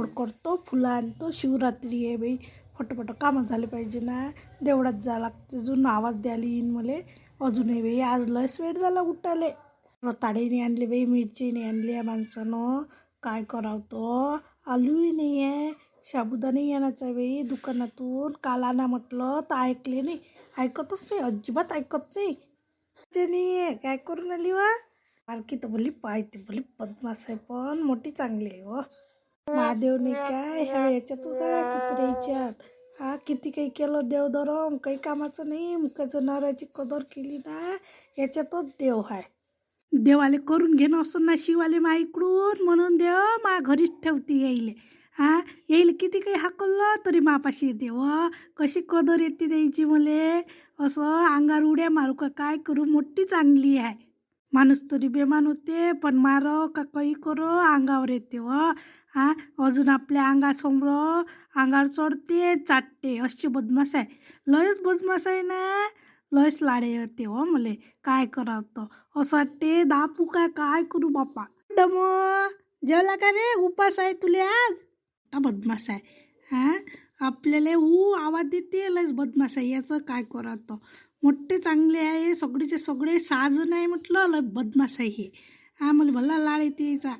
आंघोळ करतो, फुलं आणतो. शिवरात्री आहे बाई, फटाफट कामं झाले पाहिजे ना. देवळात जा लागते, अजून आवाज द्यायला येईन मले. अजूनही बाई आज लयच वेळ झाला उठाले. रताळेने आणले बाई, मिरचीने आणली या माणसानं. काय करावं तो, आलूही नाही आहे, साबुदाणाही आणायचा आहे बाई दुकानातून. काल आणा म्हटलं तर ऐकले नाही, ऐकतच नाही, अजिबात ऐकत नाही. काय करून आली वा बारकी तर बोलली पाहते, बोलली बदमाश आहे पण मोठी चांगली आहे व. महादेव नाही काय ह्या याच्यातच आहे कुत्र्याच्यात. हा किती काही केलं देव धरम काही कामाचं नाही. मुखाचं नाराची कदर केली ना, याच्यातच देव आहे. देवाले करून घेणं असं ना शिवाले माईकडून, म्हणून देव मा घरीच ठेवते यायले. हा येईल किती काही हाकललं तरी मापाशी येते व. कशी कदर येते द्यायची मले. असं अंगार उड्या मारू का काय करू, मोठी चांगली आहे. माणूस तरी बेमान होते पण मारो का काही करो अंगावर येते व. हा अजून आपल्या अंगासमोर अंगावर चढते चाटते, अशी बदमाश आहे. लयच बदमाश आहे ना, लयच लाडे येते हो मले. काय करावं तर असं वाटते दापू काय काय करू बापा. डम जेवला का रे, उपास आहे तुले आज. बदमाश आहे. हा आपल्याला आवाज देते, लयच बदमाश आहे. याचं काय करावं तर. मोठे चांगले आहे, सगळेचे सगळे साज नाही म्हटलं, लय बदमाश आहे हे. हा मला भला लाड येते याचा.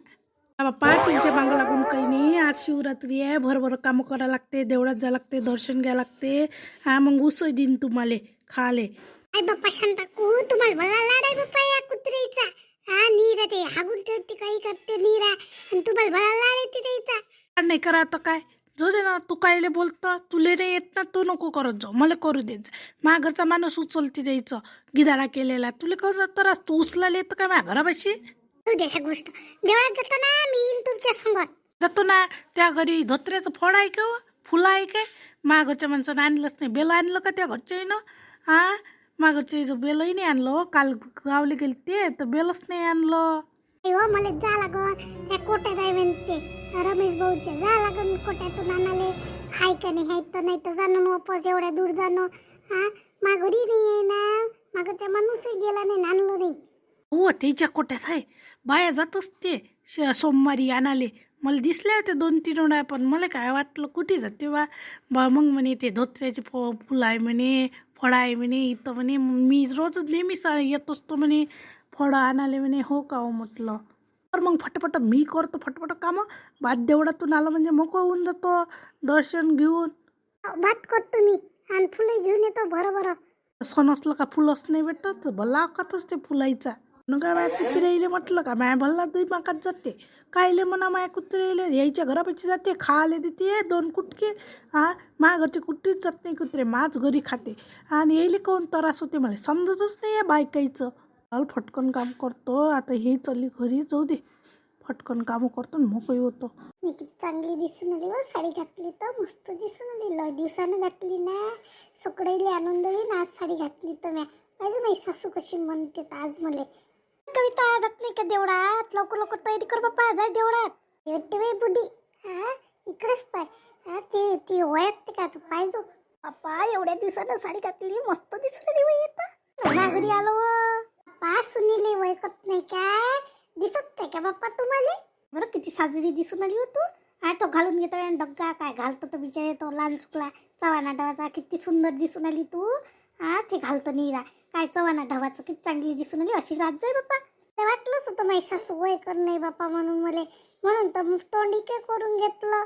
बाप्पा तुमच्या मागं लागून काही नाही. आज शिवरात्री आहे, भरभर कामं करायला लागते, देवळात जा लागते, दर्शन घ्या लागते. हा मग उसळ देईन तुम्हाला खाले. आई बाप्पा शांताकू, तुम्हाला भला लाड आहे बाप्पा या कुत्रीचा. हा नीरा ते हागून ठेवते, काही करते नीरा, आणि तुम्हाला भला लाड येते त्याचा. नाही करा आता काय, जाऊ दे ना. तू कायले बोलतं, तुले नाही येत ना, तू नको करत जाऊ, मला करू देत जा. माझ्या घरचा माणूस उचलते द्यायचं गिदाडा केलेला. तुला कसं तर तू उचलायला येतं का माझ्या घरापाशी. तू दे ह्या गोष्ट, देवळात जातो ना मी येईन तुमच्या संगत. जातो ना. त्या घरी धोत्र्याचं फळ आहे का, फुलं आहे काय. माझ्या घरच्या माणसानं आणलंच नाही. बेलं आणलं का त्या घरच्यानं. हा माझ्या घरच्या बेलही नाही आणलं. काल गावले गेले ते तर बेलच नाही आणलं. हो मला जा लागन त्या कोट्यात आहे म्हणते रमेश भाऊच्या, जा लागन कोट्यातून आणाले. हाय का नाही, हाय तर नाही तर जाणं वापस एवढ्या दूर जाणं. हा माघारी नाही आहे ना, मागच्या माणूसही गेला नाही, आणलं नाही. हो त्याच्या कोट्यात आहे, बाया जातच ते सोमवारी आणाले. मला दिसले होते 2-3 वेळा, पण मला काय वाटलं कुठे जाते बा मग म्हणे ते धोत्र्याचे फुलं आहे म्हणे, फळं आहे म्हणे इथं म्हणे. मी रोज नेहमी येत असतो म्हणे फळं आणाले म्हणे. हो का हो म्हटलं. तर मग फटाफट मी करतो फटाफट कामं. बाद देवळातून आलं म्हणजे मोकळं होऊन जातो दर्शन घेऊन. भात करतो मी आणि फुले घेऊन येतो बरोबर. सण असलं का फुलंच नाही भेटत, भला अवकातच ते फुलायचा. न काय माया कुत्रे म्हटलं का माया भल्ला दुई माकात जाते. कायले म्हणा माया कुत्रे यायच्या घरापाशी जाते, खायला देते 2 कुटके. हा माझ्या घरचे कुठेच जात नाही कुत्रे, माझ घरी खाते. आणि यायले कोण त्रास होते मला समजतच नाही आहे बायकाईचं. चाल फटकन काम करतो आता. हे चालली घरी, जाऊ दे फटकन काम करतो मोकळी होतो. मी किती चांगली दिसून आली व, साडी घातली तर मस्त दिसून आली. लय दिवसानं घातली ना, सगळेले आनंद होईल आज साडी घातली तर. म्या पाहिजे माझी सासू कशी म्हणते आज मला. कविता जात नाही का देवळात, लवकर लवकर तयारी कर बाप्पा, जाय देवळात. येते बाई बुडी. हा इकडेच पाय. हा ते ती वयात का तू पाहिजो बाप्पा. एवढ्या दिवसानं साडी घातली, मस्त दिसून आली बाई. आता घरी आलो बाप्पा. सुनीले वयकत नाही काय, दिसत नाही का बाप्पा तुम्हाला. बरं किती साजरी दिसून आली हो तू. हा तो घालून घेतो डग्गा, काय घालतो तो बिचारे तो लहान सुकला चव्हाणा ढवाचा. किती सुंदर दिसून आली तू. हा ते घालतो नीरा काय चव्हाणा ढवाचं, किती चांगली दिसून आली. अशी रात जाय बाप्पा. ते वाटलंच होतं माझी सासू वय कर नाही बाप्पा म्हणून मला, म्हणून तर तोंडी काय करून घेतलं.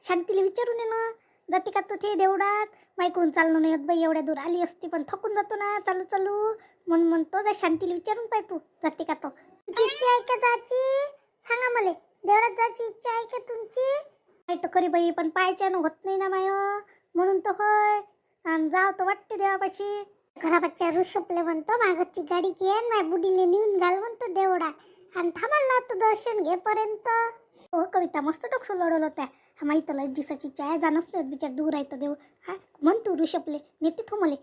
शांतीला विचारून ये ना, जाते का तू ते देवळात. माईकडून चालणं नाही होत बाई, एवढ्या दूर आली असती पण थकून जातो ना चालू चालू. म्हणून म्हणतो जा शांतीला विचारून पाय तू जाते का तो. तुझी इच्छा आहे का जायची, सांगा मला. देवळात जायची इच्छा आहे का तुमची. नाही तर खरी बाई, पण पायच्यानं होत नाही ना माय, म्हणून तर होय. आणि जाव तर वाटते देवापाशी. घराबाच्या ऋषभले म्हणतो मागची गाडी घे, माझ्या बुडीले नेऊन घाल म्हणतो देवळात, आणि थांबायला तू दर्शन घेपर्यंत. हो कविता मस्त डोकं लढवलं होत्या. हा माहीत लय दिवसाची चाय जाणच नाही बिचार, दूर आहे तर देव. हा म्हणतो ऋषभले नेते थो मले.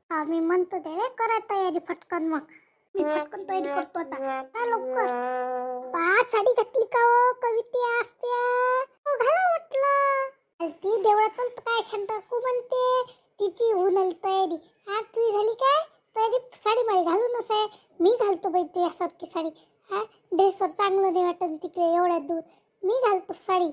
हा मी म्हणतो ते करा तयारी फटकन. मग मी फटकन तयारी करतो आता लवकर. पाच साडी घातली का हो कविता असत्या, घाला म्हटलं. ती देवळात चलत काय शांताकू म्हणते, तिची होऊन आली तयारी. हा तुझी झाली काय तयारी. साडी माळी घालूनच आहे, मी घालतो बाई तू यासारखी साडी. हा ड्रेसवर चांगलं नाही वाटत तिकडे एवढ्या दूर, मी घालतो साडी.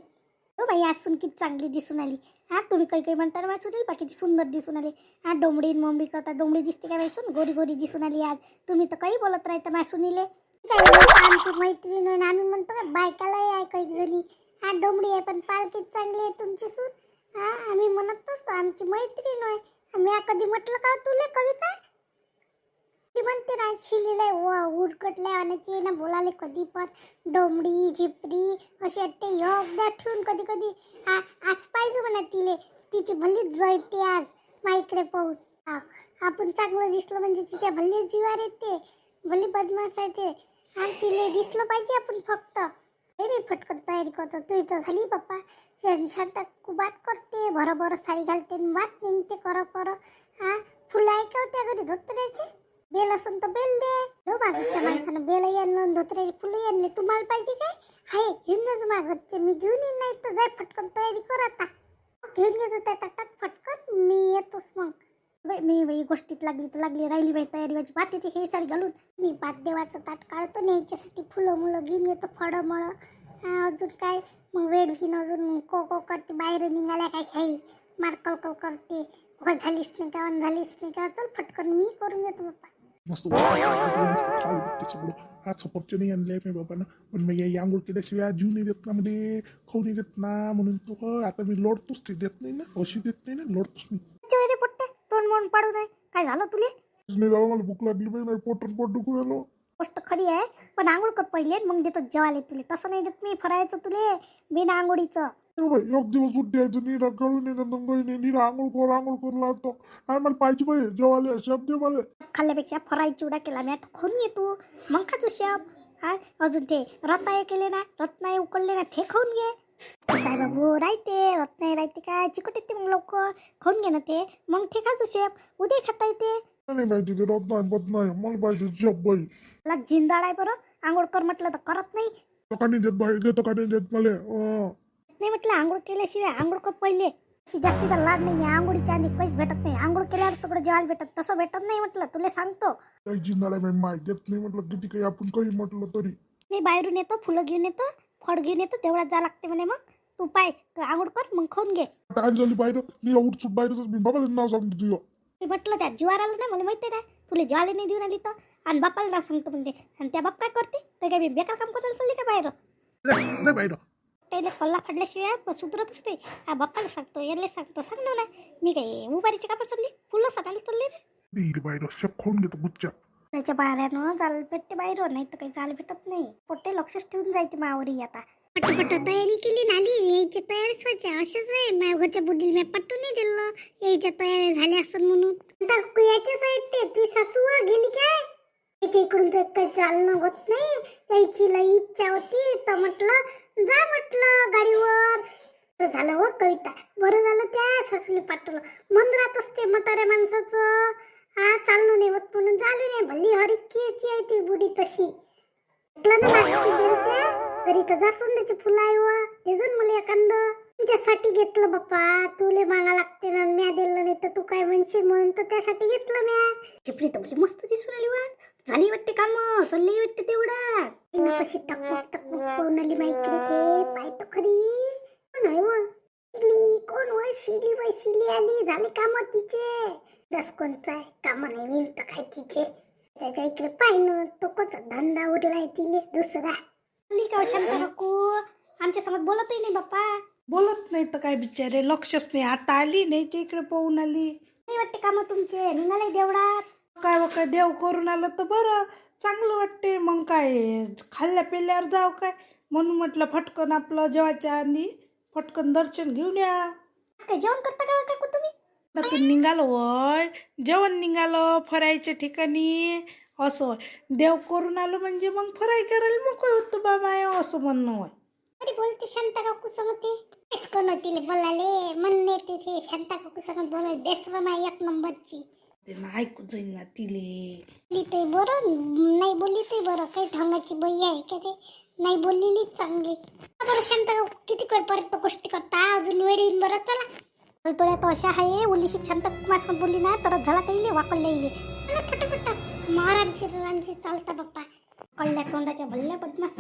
हो बाई, आज सून किती चांगली दिसून आली. हा, तुम्ही काही काही म्हणता माझी सुनेल, बाकी किती सुंदर दिसून आली. हा, डोंबडी मोंबडी करता डोंबडी दिसते का सून, गोरी गोरी दिसून आली आज. तुम्ही तर काही बोलत राहता माझ्या सुनीले. काय बोलता, आमची मैत्रीण आहे ना, आम्ही म्हणतो का बायकालाही आहे काही जणी. हा, डोंबडी आहे पण पालखीत चांगली आहे तुमची सून. हा, आम्ही म्हणत नसतो, आमची मैत्रीण आहे. आम्ही कधी म्हटलं का तुले कविता? ती म्हणते ना शिलीला उडकटल्या आणायची ना, बोलाले कधी पण डोंबडी झिपरी अशी वाटते योगदा ठेवून कधी कधी. आज पाहिजे म्हणा तिले, तिची भल्ली जळते आज माईकडे पाहून. आपण चांगलं दिसलं म्हणजे तिच्या भल्ली जीवार येते, भल्ली बदमाश आहे ते. आणि तिले दिसलं पाहिजे आपण फक्त. हे मी फटकन तयारी करतो, तू इथं झाली बाप्पा. शांत बात करते, बरोबर साडी घालते, बात निघते कर. हा, फुलं आहे का त्या घरी धोत्र्याचे? बेल असन तर बेल दे. हो, मागच्या माणसानं बेलही आणलं, धोत्र्याची फुलंही आणले. तुम्हाला पाहिजे काय? हाय, घेऊन जायचं घरचे, मी घेऊन येईन. नाही तर जाय फटकन तयारी कर आता. घेऊन घ्यायचं त्या ताटात फटकन, मी येतोच मग. मी गोष्टीत लागली तर लागली, राहिली बाई तयारी माझी. बात येते हे साडी घालून, मी बात देवाचं ताट काढतो आणि याच्यासाठी फुलं मुलं घेऊन येतो, फळं मळं. अजून काय मग वेळ घेऊन अजून को करते, बाहेर निघाल्या काय काही मार्कल करते. झालीच नाही का, झालीच नाही का, चल फटकन मी करून येतो बाप्पा. मस्त खायला सगळं. आज सफरचंद आणले मी बाबांना, पण मी या आंघोळ केल्याशिवाय जीव नाही देत ना, मध्ये खाऊ नाही देत ना, म्हणून तो आता मी लोडतोच. ते देत नाही ना, अशी देत नाही ना, लोडतोच मी. चेहरे पोट्टे तोंड मोंड पाडू नाही. काय झालं तुले? नाही जाऊ, मला भूक लागली बाई, माझी पोट दुखून आलो. गोष्ट खरी आहे, पण आंघोळ कर पहिले, मग देतो जेवायला तुले. तसं नाही देत मी फरायचं तुले बिना आंघोळीचं. बाई एक दिवस सुट्टी आहे, निरा गळून येतं दंगई नाही, निरा आंघोळ करू लागतो. आणि मला पाहिजे बाई जेवायला, शब्द मला खाल्ल्यापेक्षा फराई चिवडा केला मी आता, खाऊन येतो मग खातो शेप. हा, अजून ते रत्नाय केले ना, रत्नाय उकळले ना, ते खाऊन घे. साहेबाबू राहते, रत्नाय राहते काय चिकट येते, मग लवकर खाऊन घे ना ते, मग ते खातो शेप. उद्या खाता येते. नाही माहिती, ते रत नाही पत नाही, मला पाहिजे जप बाई. मला जिंदाड आहे बरं, आंघोळ कर म्हटलं तर करत नाही. का नाही देत बाई, देतो का नाही देत मला. नाही म्हटलं आंघोळ केल्याशिवाय आंघोळ कर पहिले. अशी जास्तीचा लाड नाही, आंघोळीच्या आधी काहीच भेटत नाही. आंघोळ केल्यावर सगळं जेवायला भेटत, तसं भेटत नाही म्हटलं तुला सांगतो. काही जिंदाळा मी माय देत नाही म्हटलं, किती काही आपण काही म्हटलं तरी. मी बाहेरून येतो, फुलं घेऊन येतो, फळ घेऊन येतो, तेवढ्यात जा लागते म्हणे. मग तू पाय आंघोळ कर, मग खाऊन घे. आता आज झाली बाहेर, मी उठसूट बाहेरच, मी बाबाचं नाव सांगतो तुझं. मी म्हटलं त्या जीवार आलं ना, मला माहिती आहे ना तुला जेवायला नाही देऊन आली तर. आणि बापाला नाव सांगतो म्हणते, आणि त्या बाप काय करते, ते काय मी बेकार काम करायला चालली का बाहेर? नाही बाहेर त्याला पल्ला फाडल्याशिवाय सुधरत असते. हा, बाप्पाला सांगतो, याला सांगतो, सांगणार ना मी काय उभारीची कापड चालली, फुलं सकाळी चालली ना. बाहेर शेप खाऊन घेतो गुच्च्या. त्याच्या बाहेरनं जायला भेटते बाहेर, नाही तर काही जायला भेटत नाही. पोट्टे लक्षच ठेवून जायचे मावरी. आता पटपट तयारी केली नाली, यायची तयारीच व्हायच्या. अशाच आहे, माझ्या घरच्या बुडीला मी पट्टू नाही दिलं यायच्या तयारी झाल्या असं म्हणून. याच्या साईड तुझी सासू गेली काय? याच्या इकडून तर काही चालणं होत नाही. यायची लई इच्छा होती तर म्हटलं जा, म्हटलं गाडीवर. झालं हो कविता, बरं झालं त्या सासूला पाठवलं. मन राहत असते म्हाताऱ्या माणसाचं. हा, चालणं नाही होत म्हणून झाले नाही. भल्ली हरिकेची आहे ती बुडी तशी. म्हटलं ना नाश्ती बेलत्या घरी तर जास्वंदाची फुलं आहे व, तेजून मला एखादं तुमच्यासाठी घेतलं बाप्पा. तुले मागा लागते ना, म्या दिलं नाही तर तू काय म्हणशील म्हणून तर त्यासाठी घेतलं म्या. चिपरी तर भली मस्त दिसून आली वा, झाली वाटते काम, चालली वाटते तेवढा. कशी टकटक पाहून आली माहिती ते, पाय तर खरी कोण आहे व? कोण व? शिली बाई शिली आली, झाले काम तिचे. दस कोणचा आहे काम नाही, विन तर काय तिचे. त्याच्या इकडे पाय न तो कोणता धंदा उरलाय तिले दुसरा. का शांत काकू आमच्या सोबत बोलतही नाही बाप्पा. बोलत नाही तर काय बिचारे, लक्षच नाही. आता आली न्यायच्या इकडे पाहून आली. नाही वाटते काम तुमचे, निघाले देवळात. काय देव करून आलं तर बरं, चांगलं वाटते. मग काय खाल्ल्या पेल्यावर जाव काय, म्हणून म्हटलं फटकन आपलं जेवायच्या आधी फटकन दर्शन घेऊन या. काय जेवण करता का काकू तुम्ही? तू निघालो वय, जेवण निघालं फरायच्या ठिकाणी. असं देव करून आलं म्हणजे मग फराई करायला मोकळ होतो बाबा, असं म्हणणं होय. अरे बोलते शांता काकू सांगते कोण होती बोलाले, म्हणणे तिथे शांता काकू सांगत बोलाय. बेसरम आहे एक नंबरची. ते ऐकू जाईन ना तिले. ते बरं नाही बोलली ते बरं, काही ढंगाची बाई आहे का ते, नाही बोललेली चांगली. बरं शांता काकू किती पर्यंत गोष्टी करता, अजून वेळ येईल बरं. चला थोड्या तो अशा आहे, ओली शिक शांता मास्क बोलली ना तरच झाला येईल, वाकडल्या येईल. फटाफट महारामशी चालता बाप्पा, कळल्या तोंडाच्या भल्ल्या बदमाश.